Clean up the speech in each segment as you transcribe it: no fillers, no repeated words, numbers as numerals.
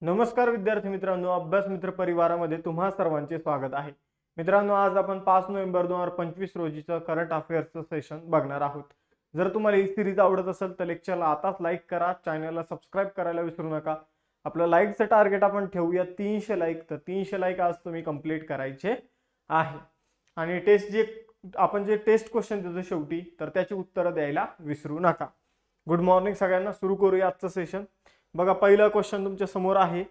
नमस्कार विद्यार्थी मित्रांनो, अभ्यास मित्र परिवारामध्ये तुम्हा सर्वांचे स्वागत आहे. मित्रांनो, आज आपण 5 नोव्हेंबर 2025 रोजीचं करंट अफेअर्सचं सेशन बघणार आहोत. जर तुम्हाला ही सिरीज आवडत असेल तर लेक्चरला आताच लाईक करा, चॅनलला सबस्क्राईब करायला विसरू नका. आपलं लाईकचं टार्गेट आपण ठेवूया 300 लाईक. तर 300 लाईक आज तुम्ही कंप्लीट करायचे आहे. आणि जे टेस्ट क्वेश्चन देतो शेवटी, तर त्याची उत्तरं द्यायला विसरू नका. गुड मॉर्निंग सगळ्यांना. सुरू करूया आजचं सेशन. बघा, पहिला क्वेश्चन तुमच्या समोर आहे.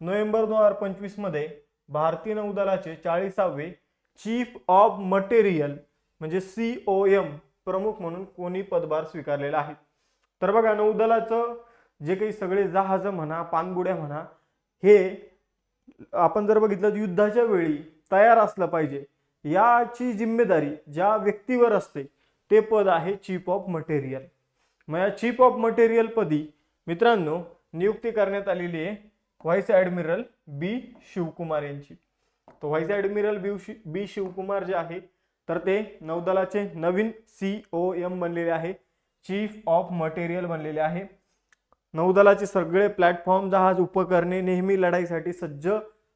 नोव्हेंबर 2025 मध्ये भारतीय नौदलाचे 40वे चीफ ऑफ मटेरियल म्हणजे COM प्रमुख म्हणून कोणी पदभार स्वीकारलेला आहे? तर बघा, नौदलाचं जे काही सगळे जहाज म्हणा, पाणबुड्या म्हणा, हे आपण जर बघितलं युद्धाच्या वेळी तयार असलं पाहिजे, याची जिम्मेदारी ज्या व्यक्तीवर असते ते पद आहे चीफ ऑफ मटेरियल. मग या चीफ ऑफ मटेरियल पदी मित्रांनो नियुक्ती करण्यात आलेली आहे व्हाईस ॲडमिरल बी शिवकुमार यांची. तो व्हाईस ॲडमिरल बी शिवकुमार जे आहे तर ते नौदलाचे नवीन COM बनलेले आहे, चीफ ऑफ मटेरियल बनलेले आहे. नौदलाचे सगळे प्लॅटफॉर्म, जहाज, उपकरणे नेहमी लढाईसाठी सज्ज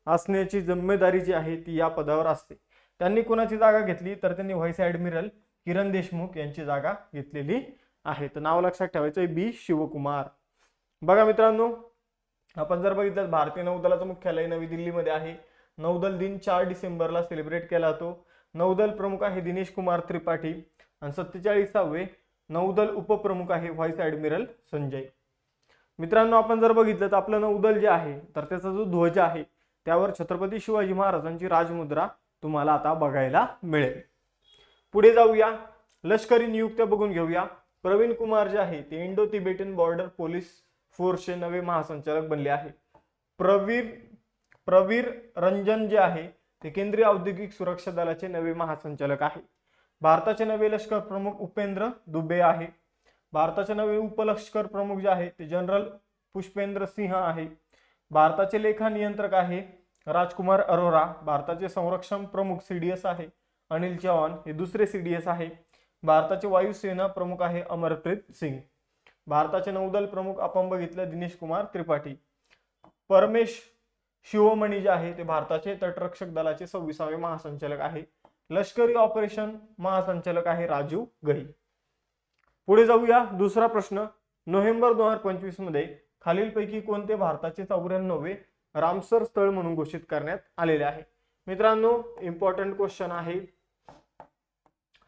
असण्याची जिम्मेदारी जी आहे ती या पदावर असते. त्यांनी कोणाची जागा घेतली तर त्यांनी व्हाईस ॲडमिरल किरण देशमुख यांची जागा घेतलेली आहे. तर नाव लक्षात ठेवायचं आहे बी शिवकुमार. बघा मित्रांनो, आपण जर बघितलं भारतीय नौदलाचं मुख्यालय नवी दिल्लीमध्ये आहे. नौदल दिन 4 डिसेंबरला सेलिब्रेट केला जातो. नौदल प्रमुख आहे दिनेश कुमार त्रिपाठी आणि 47वे नौदल उपप्रमुख आहे व्हाईस ॲडमिरल संजय. मित्रांनो, आपण जर बघितलं तर आपलं नौदल जे आहे तर त्याचा जो ध्वज आहे त्यावर छत्रपती शिवाजी महाराजांची राजमुद्रा तुम्हाला आता बघायला मिळेल. पुढे जाऊया, लष्करी नियुक्त्या बघून घेऊया. प्रवीण कुमार जे आहे ते इंडो तिबेटियन बॉर्डर पोलीस फोर्सचे नवे महासंचालक बनले आहे. प्रवीर रंजन जे आहे ते केंद्रीय औद्योगिक सुरक्षा दलाचे नवे महासंचालक आहे. भारताचे नवे लष्कर प्रमुख उपेंद्र दुबे आहे. भारताचे नवे उपलष्कर प्रमुख जे आहे ते जनरल पुष्पेंद्र सिंह आहे. भारताचे लेखा नियंत्रक आहे राजकुमार अरोरा. भारताचे संरक्षण प्रमुख CDS आहे अनिल चौहान, हे दुसरे CDS आहे. भारताचे वायुसेना प्रमुख आहे अमरप्रीत सिंग. भारताचे नौदल प्रमुख आपण बघितलं दिनेश कुमार त्रिपाठी. परमेश शिवमणी जे आहे ते भारताचे तटरक्षक दलाचे 26वे महासंचालक आहे. लष्करी ऑपरेशन महासंचालक आहे राजीव गही. पुढे जाऊया, दुसरा प्रश्न. नोव्हेंबर 2025 मध्ये खालीलपैकी कोणते भारताचे 94वे रामसर स्थळ म्हणून घोषित करण्यात आलेले आहे? मित्रांनो, इम्पॉर्टंट क्वेश्चन आहे.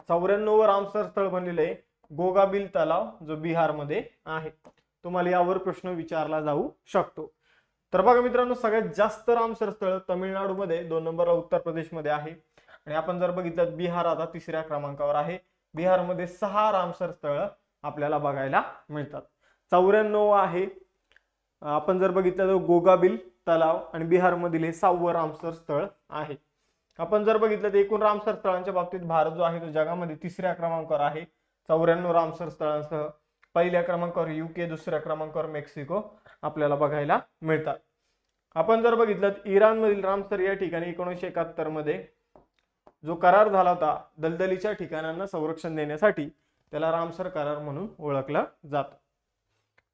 94वे रामसर स्थळ बनलेले आहे गोगाबिल तलाव, जो बिहारमध्ये आहे. तुम्हाला यावर प्रश्न विचारला जाऊ शकतो. तर बघा मित्रांनो, सगळ्यात जास्त रामसर स्थळ तमिळनाडूमध्ये 2 नंबरला, उत्तर प्रदेशमध्ये आहे. आणि आपण जर बघितलं बिहार आता 3ऱ्या क्रमांकावर आहे. बिहारमध्ये 6 रामसर स्थळ आपल्याला बघायला मिळतात. 94 आहे. आपण जर बघितलं तर गोगाबिल तलाव आणि बिहारमधील हे 6वं रामसर स्थळ आहे. आपण जर बघितलं तर एकूण रामसर स्थळांच्या बाबतीत भारत जो आहे तो जगामध्ये 3ऱ्या क्रमांकावर आहे 94 रामसर स्थळांसह. पहिल्या क्रमांकावर UK, दुसऱ्या क्रमांकावर मेक्सिको आपल्याला बघायला मिळतात. आपण जर बघितलं तर इराणमधील रामसर या ठिकाणी 1971 मध्ये जो करार झाला होता दलदलीच्या ठिकाणांना संरक्षण देण्यासाठी, त्याला रामसर करार म्हणून ओळखलं जातं.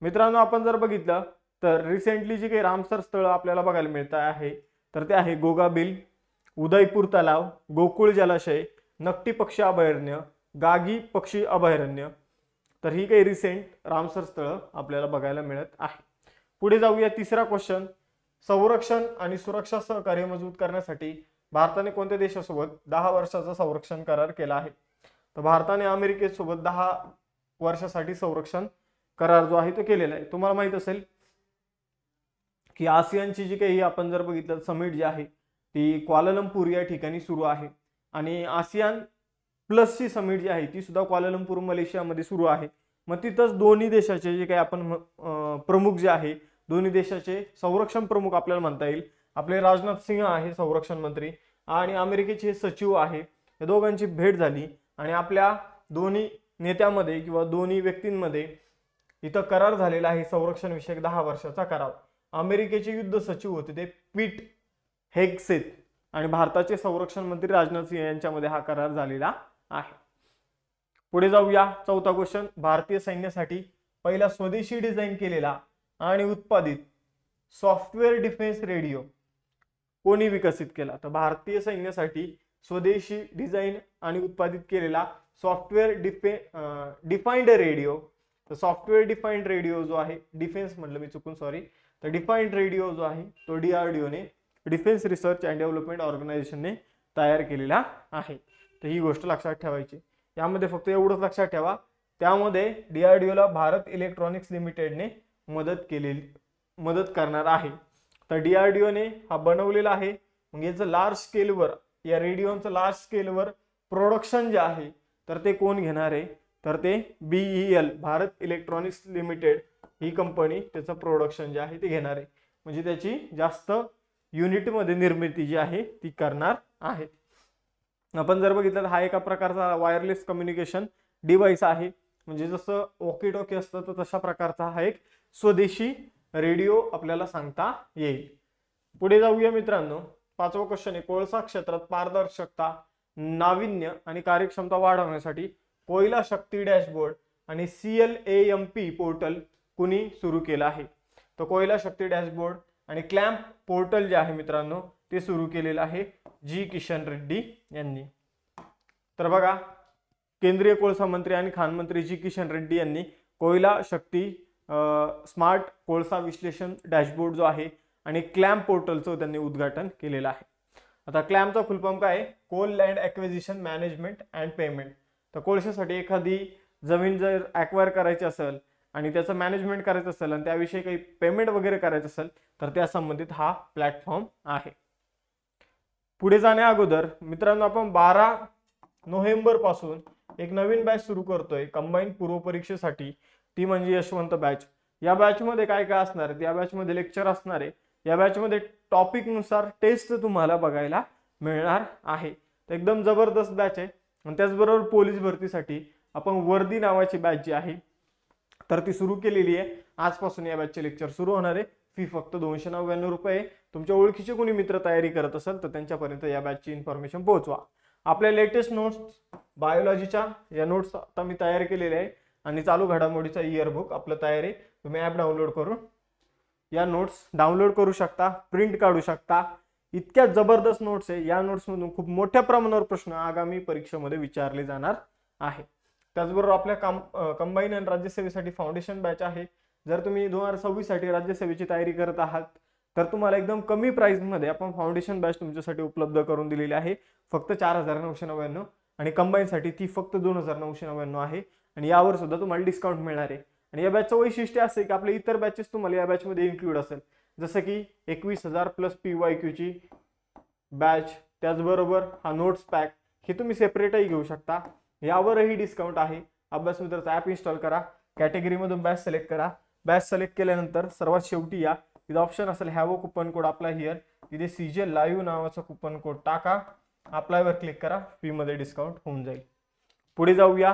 मित्रांनो, आपण जर बघितलं तर रिसेंटली जी काही रामसर स्थळ आपल्याला बघायला मिळत आहे तर ते आहे गोगाबिल, उदयपूर तलाव, गोकुळ जलाशय, नकटी पक्षी अभयारण्य, गागी पक्षी अभयारण्य. तर ही काही रिसेंट रामसर स्थळ आपल्याला बघायला मिळत आहे. पुढे जाऊया, तिसरा क्वेश्चन. संरक्षण आणि सुरक्षा सहकार्य मजबूत करण्यासाठी भारताने कोणत्या देशासोबत 10 वर्षाचा संरक्षण करार केला आहे? तर भारताने अमेरिकेसोबत 10 वर्षासाठी संरक्षण करार जो आहे तो केलेला आहे. तुम्हाला माहित असेल की आसियानची जी काही आपण जर बघितलं समिट जी आहे ती क्वालालंपूर या ठिकाणी सुरू आहे. आणि आसियान प्लसची समिट जी आहे ती सुद्धा क्वालालंपूर मलेशियामध्ये सुरू आहे. मग तिथंच दोन्ही देशाचे जे काही आपण प्रमुख जे आहे, दोन्ही देशाचे संरक्षण प्रमुख आपल्याला म्हणता येईल, आपले राजनाथ सिंह आहे संरक्षण मंत्री आणि अमेरिकेचे सचिव आहे, या दोघांची भेट झाली आणि आपल्या दोन्ही नेत्यामध्ये किंवा दोन्ही व्यक्तींमध्ये इथं करार झालेला आहे संरक्षण विषयक 10 वर्षाचा करार. अमेरिकेचे युद्ध सचिव होते ते पीट हेगसेथ आणि भारताचे संरक्षण मंत्री राजनाथ सिंह यांच्यामध्ये हा करार झालेला आहे. पुढे जाऊया, चौथा क्वेश्चन. भारतीय सैन्यासाठी पहिला स्वदेशी डिझाइन केलेला आणि उत्पादित सॉफ्टवेअर डिफेन्स रेडिओ कोणी विकसित केला? तर भारतीय सैन्यासाठी स्वदेशी डिझाईन आणि उत्पादित केलेला सॉफ्टवेअर डिफाईंड रेडिओ. तर सॉफ्टवेअर डिफाईंड रेडिओ जो आहे, डिफेन्स म्हटलं मी चुकून, सॉरी. तर डिफाईंड रेडिओ जो आहे तो DRDOने, डिफेन्स रिसर्च अँड डेव्हलपमेंट ऑर्गनायझेशनने तयार केलेला आहे. तर ही गोष्ट लक्षात ठेवायची. यामध्ये फक्त एवढंच लक्षात ठेवा, त्यामध्ये DRDOला भारत इलेक्ट्रॉनिक्स लिमिटेडने मदत करणार आहे. तर DRDOने हा बनवलेला आहे. मग याचं लार्ज स्केलवर, या रेडिओचं लार्ज स्केलवर प्रोडक्शन जे आहे तर ते कोण घेणार आहे? तर ते BEL, भारत इलेक्ट्रॉनिक्स लिमिटेड ही कंपनी त्याचं प्रोडक्शन जे आहे ते घेणार आहे. म्हणजे त्याची जास्त युनिटमध्ये निर्मिती जी आहे ती करणार आहे. आपण जर बघितलं तर हा एका प्रकारचा वायरलेस कम्युनिकेशन डिव्हाइस आहे. म्हणजे जसं वॉकी टॉकी असतं तर तशा प्रकारचा हा एक स्वदेशी रेडिओ आपल्याला सांगता येईल. पुढे जाऊया मित्रांनो. 5वा क्वेश्चन आहे, कोळसा क्षेत्रात पारदर्शकता, नाविन्य आणि कार्यक्षमता वाढवण्यासाठी कोयला शक्ती डॅशबोर्ड आणि CLAMP पोर्टल कुणी सुरू केलं आहे? तर कोयला शक्ती डॅशबोर्ड आणि क्लॅम्प पोर्टल जे आहे मित्रांनो ते सुरू केलेलं आहे G. किशन रेड्डी यांनी. तर बघा, केंद्रीय कोळसा मंत्री आणि खाण मंत्री G. किशन रेड्डी यांनी कोयला शक्ती स्मार्ट कोळसा विश्लेषण डॅशबोर्ड जो आहे आणि क्लॅम्प पोर्टलचं त्यांनी उद्घाटन केलेलं आहे. आता क्लॅम्पचा फुल फॉर्म काय आहे? Coal land acquisition management and payment. तर कोळशासाठी एखादी जमीन जर ॲक्वायर करायची असेल आणि त्याचं मॅनेजमेंट करायचं असेल आणि त्याविषयी काही पेमेंट वगैरे करायचं असेल तर त्या संबंधित हा प्लॅटफॉर्म आहे. पुढे जाण्या अगोदर मित्रांनो, आपण 12 नोव्हेंबर पासून एक नवीन बॅच सुरू करतोय कंबाईन पूर्व परीक्षेसाठी, ती म्हणजे यशवंत बॅच. या बॅचमध्ये काय काय असणार आहे? या बॅचमध्ये लेक्चर असणार आहे. या बॅचमध्ये टॉपिक नुसार टेस्ट तुम्हाला बघायला मिळणार आहे. तर एकदम जबरदस्त बॅच आहे. आणि त्याचबरोबर पोलीस भरतीसाठी आपण वर्दी नावाची बॅच जी आहे तर ती सुरू केलेली आहे. आजपासून या बॅचचे लेक्चर सुरू होणार आहे. फी फक्त 299 रुपये. तुमच्या ओळखीचे कोणी मित्र तयारी करत असेल तर त्यांच्यापर्यंत या बॅचची इन्फॉर्मेशन पोहोचवा. आपल्या लेटेस्ट नोट्स बायोलॉजीच्या या नोट्स आता मी तयार केलेले आहे आणि चालू घडामोडीचा इयरबुक आपलं तयार आहे. तुम्ही ॲप डाउनलोड करून या नोट्स डाउनलोड करू शकता, प्रिंट काढू शकता. इतक्या जबरदस्त नोट्स आहे. या नोट्समधून खूप मोठ्या प्रमाणावर प्रश्न आगामी परीक्षेमध्ये विचारले जाणार आहे. त्याचबरोबर आपल्या कंबाईन आणि राज्यसेवेसाठी फाउंडेशन बॅच आहे. जर तुम्ही 2026 साठी राज्यसेवेची तयारी करत आहात तर तुम्हाला एकदम कमी प्राइसमध्ये आपण फाउंडेशन बॅच तुमच्यासाठी उपलब्ध करून दिलेली आहे. फक्त 4999 आणि कंबाईनसाठी ती फक्त 2999 आहे. आणि यावर सुद्धा तुम्हाला डिस्काउंट मिळणार आहे. आणि या बॅचचं वैशिष्ट्य असं आहे की आपले इतर बॅचेस तुम्हाला या बॅचमध्ये इन्क्लूड असेल, जसं की 21,000 प्लस PYQची बॅच, त्याचबरोबर हा नोट्स पॅक, हे तुम्ही सेपरेटही घेऊ शकता. यावरही डिस्काउंट आहे. अभ्यास मित्राचा ॲप इन्स्टॉल करा, कॅटेगरीमधून बॅच सिलेक्ट करा. बॅच सिलेक्ट केल्यानंतर सर्वात शेवटी या इथं ऑप्शन असेल have a coupon code apply here, तिथे CJ लाईव्ह नावाचा कुपन कोड टाका, अप्लायवर क्लिक करा, फी मध्ये डिस्काउंट होऊन जाईल. पुढे जाऊया.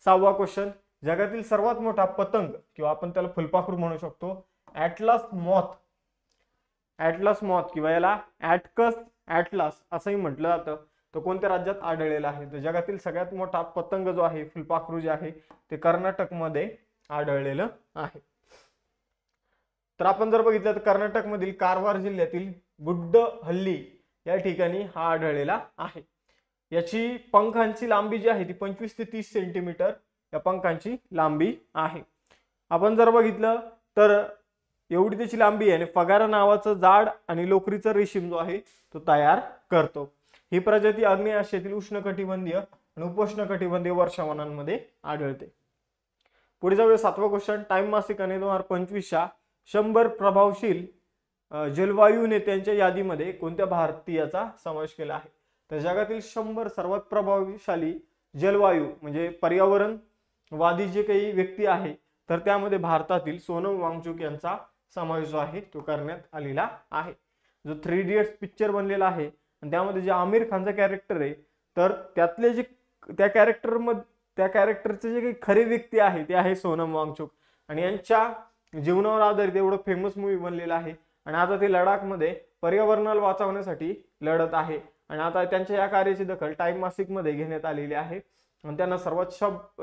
6वा क्वेश्चन, जगातील सर्वात मोठा पतंग किंवा आपण त्याला फुलपाखरू म्हणू शकतो ॲटलास मॉथ किंवा याला ॲटलास असंही म्हटलं जातं, तो कोणत्या राज्यात आढळलेला आहे? तर जगातील सगळ्यात मोठा पतंग जो आहे, फुलपाखरू जे आहे ते कर्नाटकमध्ये आढळलेलं आहे. तर आपण जर बघितलं तर कर्नाटकमधील कारवार जिल्ह्यातील गुड्डहल्ली या ठिकाणी हा आढळलेला आहे. याची पंखांची लांबी जी आहे ती 25 ते 30 सेंटीमीटर या पंखांची लांबी आहे. आपण जर बघितलं तर एवढी त्याची लांबी आहे आणि फगारा नावाचं जाड आणि लोकरीचं रेशीम जो आहे तो तयार करतो. ही प्रजाती आग्नेय आशियातील उष्णकटिबंधीय आणि उपोष्णकटिबंधीय वर्षावनांमध्ये आढळते. पुढे जाऊया. 7वा क्वेश्चन, टाइम मासिकाने 2025च्या 100 प्रभावशील जलवायू नेत्यांच्या यादीमध्ये कोणत्या भारतीयाचा समावेश केला आहे? तर जगातील 100 सर्वात प्रभावशाली जलवायू म्हणजे पर्यावरणवादी जे काही व्यक्ती आहे तर त्यामध्ये भारतातील सोनम वांगचुक यांचा समावेश जो आहे तो करण्यात आलेला आहे. जो 3 इडियट्स पिक्चर बनलेला आहे आणि त्यामध्ये जे आमिर खानचा कॅरेक्टर आहे तर त्यातले जे त्या कॅरेक्टरचे जे काही खरे व्यक्ती आहे ते आहे सोनम वांगचुक आणि यांच्या जीवनावर आधारित एवढं फेमस मूवी बनलेला आहे. आणि आता ते लडाखमध्ये पर्यावरणाला वाचवण्यासाठी लढत आहे आणि आता त्यांच्या या कार्याची दखल टाइम मासिक मध्ये घेण्यात आलेली आहे आणि त्यांना सर्वात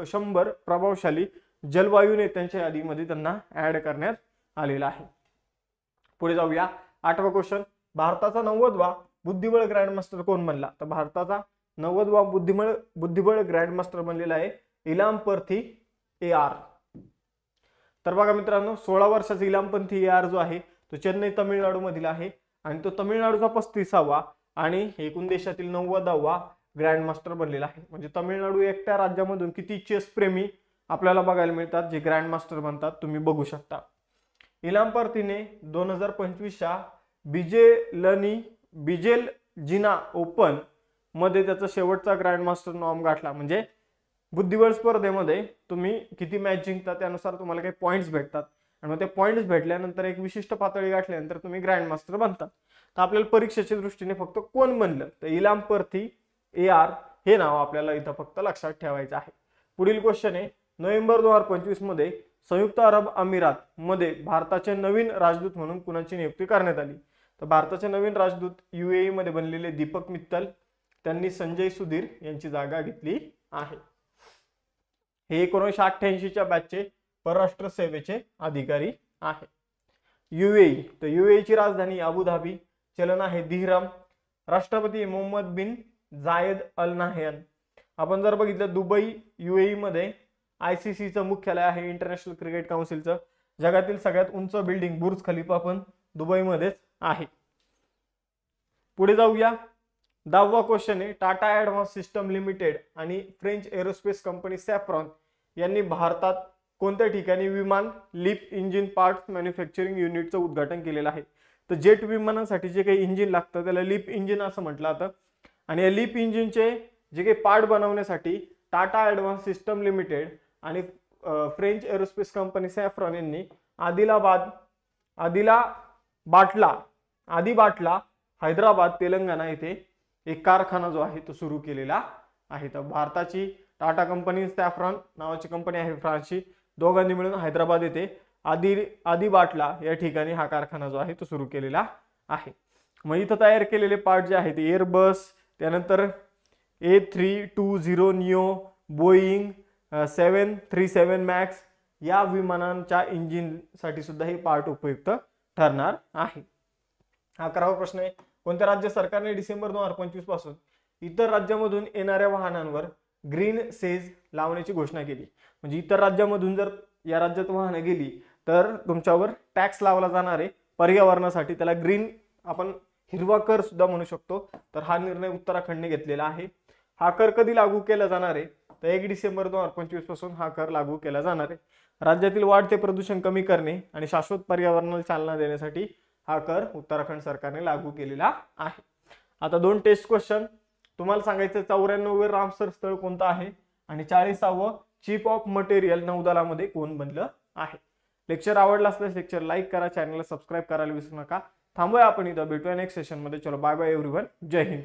100 प्रभावशाली जलवायू नेत्यांच्या यादीमध्ये त्यांना ऍड करण्यात आलेला आहे. पुढे जाऊया. 8वा क्वेश्चन, भारताचा 90वा बुद्धिबळ ग्रँडमास्टर कोण बनला? तर भारताचा 90वा बुद्धिबळ ग्रँडमास्टर बनलेला आहे इलामपंथी AR. तर बघा मित्रांनो, 16 वर्षाचा इलामपंथी AR जो आहे तो चेन्नई तामिळनाडू मधील आहे आणि तो तामिळनाडूचा 35वा आणि एकूण देशातील 90वा ग्रँडमास्टर बनलेला आहे. म्हणजे तामिळनाडू एकट्या राज्यामधून किती चेस प्रेमी आपल्याला बघायला मिळतात जे ग्रँडमास्टर बनतात, तुम्ही बघू शकता. इलामपंथीने 2025च्या बिजेलजिना ओपन मध्ये त्याचा शेवटचा ग्रँडमास्टर नॉर्म गाठला. म्हणजे बुद्धिबळ स्पर्धेमध्ये तुम्ही किती मॅच जिंकता त्यानुसार तुम्हाला काही पॉईंट्स भेटतात आणि मग ते पॉईंट्स भेटल्यानंतर एक विशिष्ट पातळी गाठल्यानंतर तुम्ही ग्रँडमास्टर बनता. तर आपल्याला परीक्षेच्या दृष्टीने फक्त कोण बनलं तर इलामपंथी AR हे नाव आपल्याला इथं फक्त लक्षात ठेवायचं आहे. पुढील क्वेश्चन आहे, नोव्हेंबर 2025 मध्ये संयुक्त अरब अमिरात मध्ये भारताचे नवीन राजदूत म्हणून कुणाची नियुक्ती करण्यात आली? तर भारताचे नवीन राजदूत UAE मध्ये बनलेले दीपक मित्तल, त्यांनी संजय सुधीर यांची जागा घेतली आहे. हे 1988च्या बॅचचे परराष्ट्र सेवेचे अधिकारी आहे. UAE, तर UAE ची राजधानी अबुधाबी, चलन आहे दिरहम, राष्ट्रपती मोहम्मद बिन जायद अल नाह्यान. आपण जर बघितलं दुबई UAE मध्ये ICCचं मुख्यालय आहे, इंटरनॅशनल क्रिकेट काउन्सिलचं. जगातील सगळ्यात उंच बिल्डिंग बुर्ज खलिफा पण दुबईमध्येच आहे. पुढे जाऊया. 10वा क्वेश्चन आहे, टाटा ॲडव्हान्स सिस्टम लिमिटेड आणि फ्रेंच एरोस्पेस कंपनी सॅफ्रॉन यांनी भारतात कोणत्या ठिकाणी विमान लिप इंजिन पार्ट्स मॅन्युफॅक्चरिंग युनिटचं उद्घाटन केलेलं आहे? तर जेट विमानासाठी जे काही इंजिन लागतं त्याला लिप इंजिन असं म्हटलं जातं आणि या लिप इंजिनचे जे काही पार्ट बनवण्यासाठी टाटा ॲडव्हान्स सिस्टम लिमिटेड आणि फ्रेंच एरोस्पेस कंपनी सॅफ्रॉन यांनी आदी बाटला हैदराबाद तेलंगणा येथे एक कारखाना जो आहे तो सुरू केलेला आहे. तर भारताची टाटा कंपनी, सॅफ्रॉन नावाची कंपनी आहे फ्रान्सची, दोघांनी मिळून हैदराबाद येथे आदी बाटला या ठिकाणी हा कारखाना जो आहे तो सुरू केलेला आहे. मग इथं तयार केलेले पार्ट जे आहेत एअरबस, त्यानंतर A320 निओ, बोईंग 737 मॅक्स या विमानांच्या इंजिनसाठी सुद्धा हे पार्ट उपयुक्त ठरणार आहे. 11वा प्रश्न आहे, कोणत्या राज्य सरकारने डिसेंबर 2025 पासून इतर राज्यामधून येणाऱ्या वाहनांवर ग्रीन सेज लावण्याची घोषणा केली? म्हणजे इतर राज्यामधून जर या राज्यात वाहनं गेली तर तुमच्यावर टॅक्स लावला जाणार आहे पर्यावरणासाठी, त्याला ग्रीन आपण हिरवा कर सुद्धा म्हणू शकतो. तर हा निर्णय उत्तराखंडने घेतलेला आहे. हा कर कधी लागू केला जाणार आहे? तर 1 डिसेंबर 2025 पासून हा कर लागू केला जाणार आहे. राज्यातील वाढते प्रदूषण कमी करणे आणि शाश्वत पर्यावरणाला चालना देण्यासाठी हा कर उत्तराखंड सरकारने लागू केलेला आहे. आता 2 टेस्ट क्वेश्चन तुम्हाला सांगायचं, 94वे रामसर स्थळ कोणतं आहे आणि 40वा चीफ ऑफ मटेरियल नौदलामध्ये कोण बनलं आहे? लेक्चर आवडला असल्यास लेक्चर लाईक करा, चॅनलला सबस्क्राईब करायला विसरू नका. थांबूया आपण इथं, भेटूया नेक्स्ट सेशन मध्ये. चलो बाय बाय एव्हरीवन, जय हिंद.